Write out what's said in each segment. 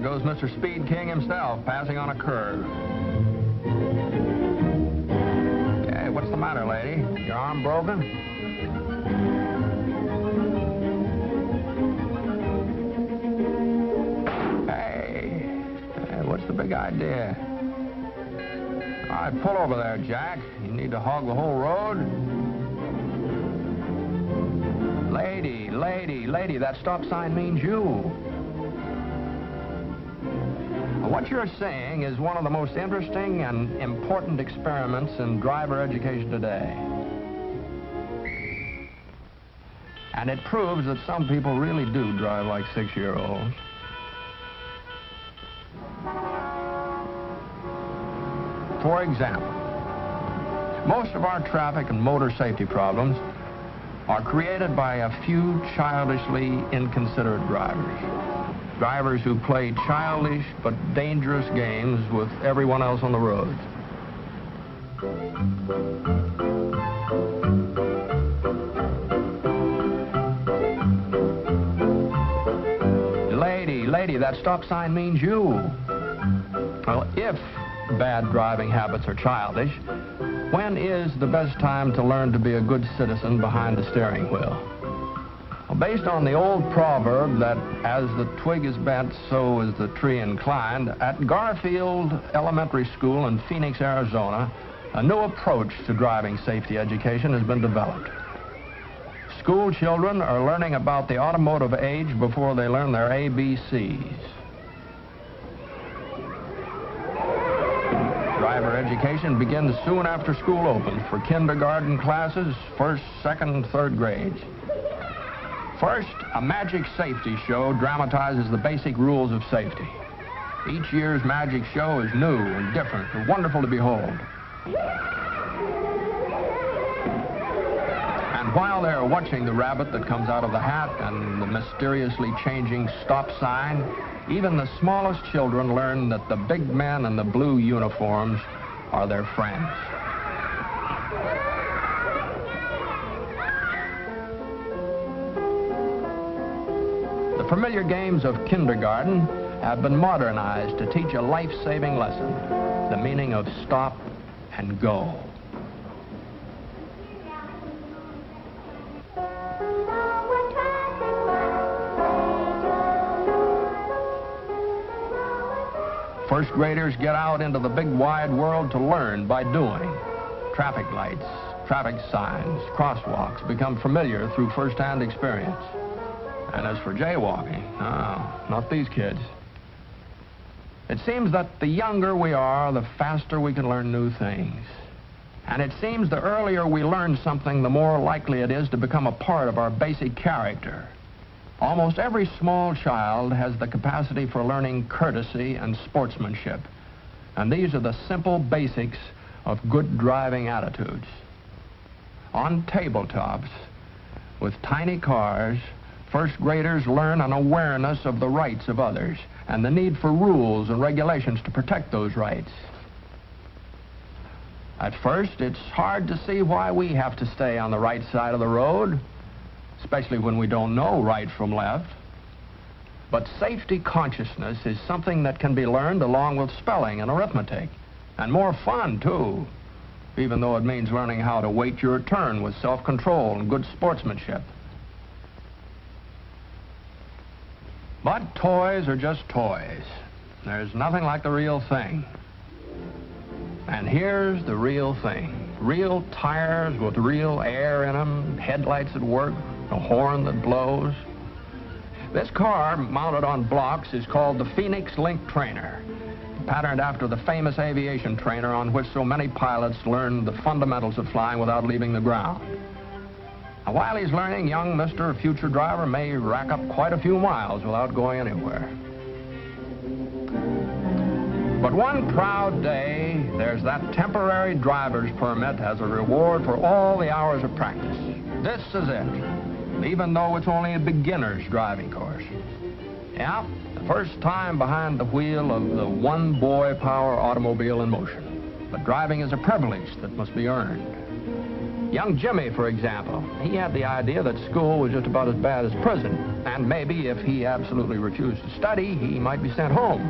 goes Mr. Speed King himself, passing on a curve. Hey, what's the matter, lady? Your arm broken? Hey, what's the big idea? All right, pull over there, Jack. You need to hog the whole road? Lady, that stop sign means you. What you're saying is one of the most interesting and important experiments in driver education today. And it proves that some people really do drive like 6-year-olds. For example, most of our traffic and motor safety problems are created by a few childishly inconsiderate drivers. Drivers who play childish but dangerous games with everyone else on the road. Lady, that stop sign means you. Well, if bad driving habits are childish, when is the best time to learn to be a good citizen behind the steering wheel? Well, based on the old proverb that as the twig is bent, so is the tree inclined, at Garfield Elementary School in Phoenix, Arizona, a new approach to driving safety education has been developed. School children are learning about the automotive age before they learn their ABCs. Driver education begins soon after school opens for kindergarten classes, first, second, and third grades. First, a magic safety show dramatizes the basic rules of safety. Each year's magic show is new and different and wonderful to behold. And while they're watching the rabbit that comes out of the hat and the mysteriously changing stop sign, even the smallest children learn that the big men in the blue uniforms are their friends. The familiar games of kindergarten have been modernized to teach a life-saving lesson, the meaning of stop and go. First graders get out into the big wide world to learn by doing. Traffic lights, traffic signs, crosswalks become familiar through first-hand experience. And as for jaywalking, not these kids. It seems that the younger we are, the faster we can learn new things. And it seems the earlier we learn something, the more likely it is to become a part of our basic character. Almost every small child has the capacity for learning courtesy and sportsmanship. And these are the simple basics of good driving attitudes. On tabletops, with tiny cars, first graders learn an awareness of the rights of others and the need for rules and regulations to protect those rights. At first, it's hard to see why we have to stay on the right side of the road, especially when we don't know right from left. But safety consciousness is something that can be learned along with spelling and arithmetic, and more fun, too, even though it means learning how to wait your turn with self-control and good sportsmanship. But toys are just toys. There's nothing like the real thing. And here's the real thing. Real tires with real air in them, headlights that work, a horn that blows. This car, mounted on blocks, is called the Phoenix Link Trainer, patterned after the famous aviation trainer on which so many pilots learned the fundamentals of flying without leaving the ground. Now, while he's learning, young Mr. Future Driver may rack up quite a few miles without going anywhere. But one proud day, there's that temporary driver's permit as a reward for all the hours of practice. This is it, even though it's only a beginner's driving course. Yeah, the first time behind the wheel of the one-boy power automobile in motion. But driving is a privilege that must be earned. Young Jimmy, for example, he had the idea that school was just about as bad as prison, and maybe if he absolutely refused to study, he might be sent home.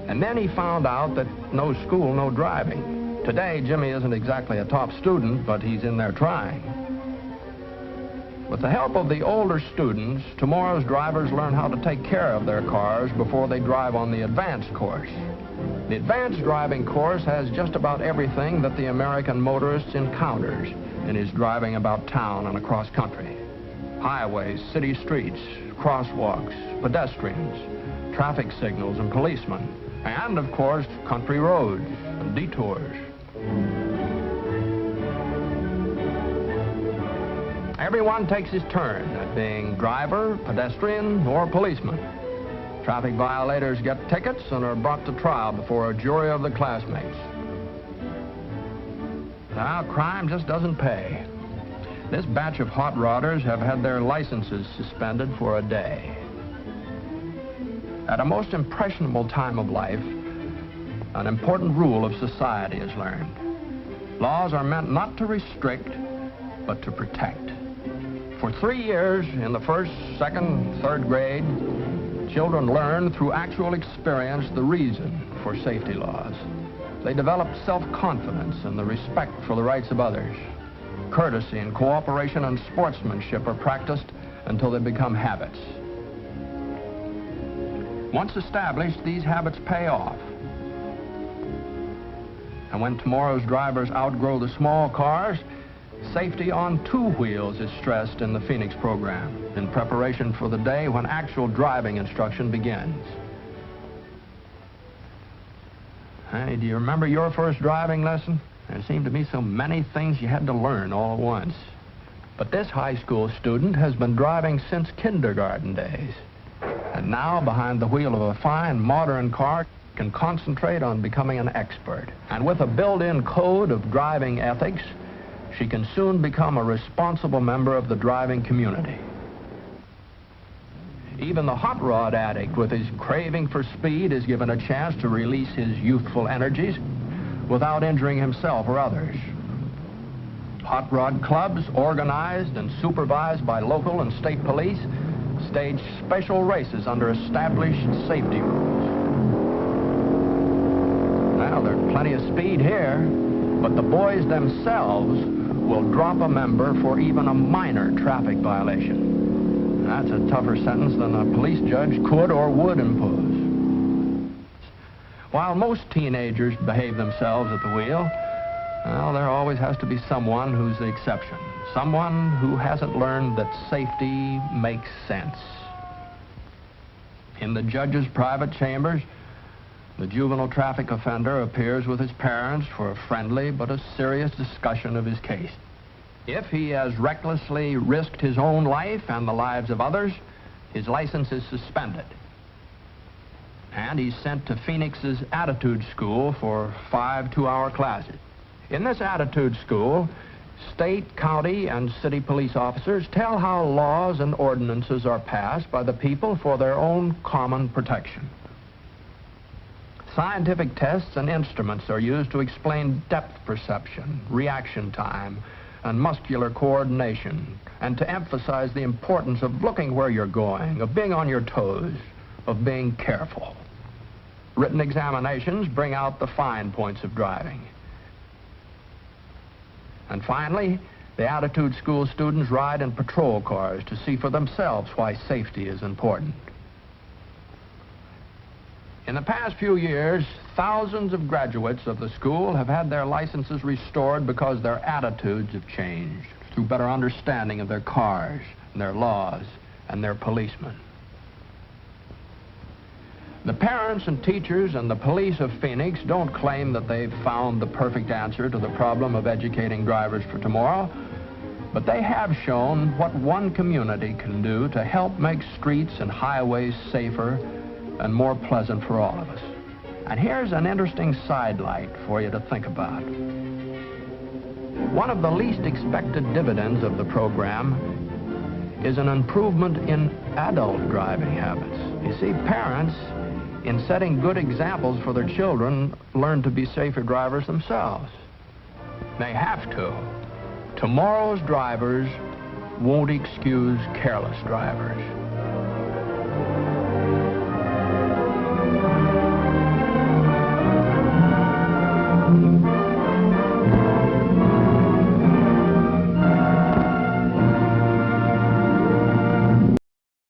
And then he found out that no school, no driving. Today, Jimmy isn't exactly a top student, but he's in there trying. With the help of the older students, tomorrow's drivers learn how to take care of their cars before they drive on the advanced course. The advanced driving course has just about everything that the American motorist encounters in his driving about town and across country. Highways, city streets, crosswalks, pedestrians, traffic signals and policemen, and of course, country roads and detours. Everyone takes his turn at being driver, pedestrian, or policeman. Traffic violators get tickets and are brought to trial before a jury of the classmates. Now, crime just doesn't pay. This batch of hot rodders have had their licenses suspended for a day. At a most impressionable time of life, an important rule of society is learned. Laws are meant not to restrict, but to protect. For 3 years, in the first, second, third grade, children learn through actual experience the reason for safety laws. They develop self-confidence and the respect for the rights of others. Courtesy and cooperation and sportsmanship are practiced until they become habits. Once established, these habits pay off. And when tomorrow's drivers outgrow the small cars, safety on two wheels is stressed in the Phoenix program in preparation for the day when actual driving instruction begins. Hey, do you remember your first driving lesson? There seemed to be so many things you had to learn all at once. But this high school student has been driving since kindergarten days. And now, behind the wheel of a fine, modern car, can concentrate on becoming an expert. And with a built-in code of driving ethics, she can soon become a responsible member of the driving community. Even the hot rod addict with his craving for speed is given a chance to release his youthful energies without injuring himself or others. Hot rod clubs, organized and supervised by local and state police, stage special races under established safety rules. Well, there's plenty of speed here, but the boys themselves will drop a member for even a minor traffic violation. That's a tougher sentence than a police judge could or would impose. While most teenagers behave themselves at the wheel, well, there always has to be someone who's the exception. Someone who hasn't learned that safety makes sense. In the judge's private chambers, the juvenile traffic offender appears with his parents for a friendly but a serious discussion of his case. If he has recklessly risked his own life and the lives of others, his license is suspended. And he's sent to Phoenix's attitude school for 5 two-hour classes. In this attitude school, state, county, and city police officers tell how laws and ordinances are passed by the people for their own common protection. Scientific tests and instruments are used to explain depth perception, reaction time, and muscular coordination, and to emphasize the importance of looking where you're going, of being on your toes, of being careful. Written examinations bring out the fine points of driving. And finally, the attitude school students ride in patrol cars to see for themselves why safety is important. In the past few years, thousands of graduates of the school have had their licenses restored because their attitudes have changed through better understanding of their cars, and their laws, and their policemen. The parents and teachers and the police of Phoenix don't claim that they've found the perfect answer to the problem of educating drivers for tomorrow, but they have shown what one community can do to help make streets and highways safer and more pleasant for all of us. And here's an interesting sidelight for you to think about. One of the least expected dividends of the program is an improvement in adult driving habits. You see, parents, in setting good examples for their children, learn to be safer drivers themselves. They have to. Tomorrow's drivers won't excuse careless drivers.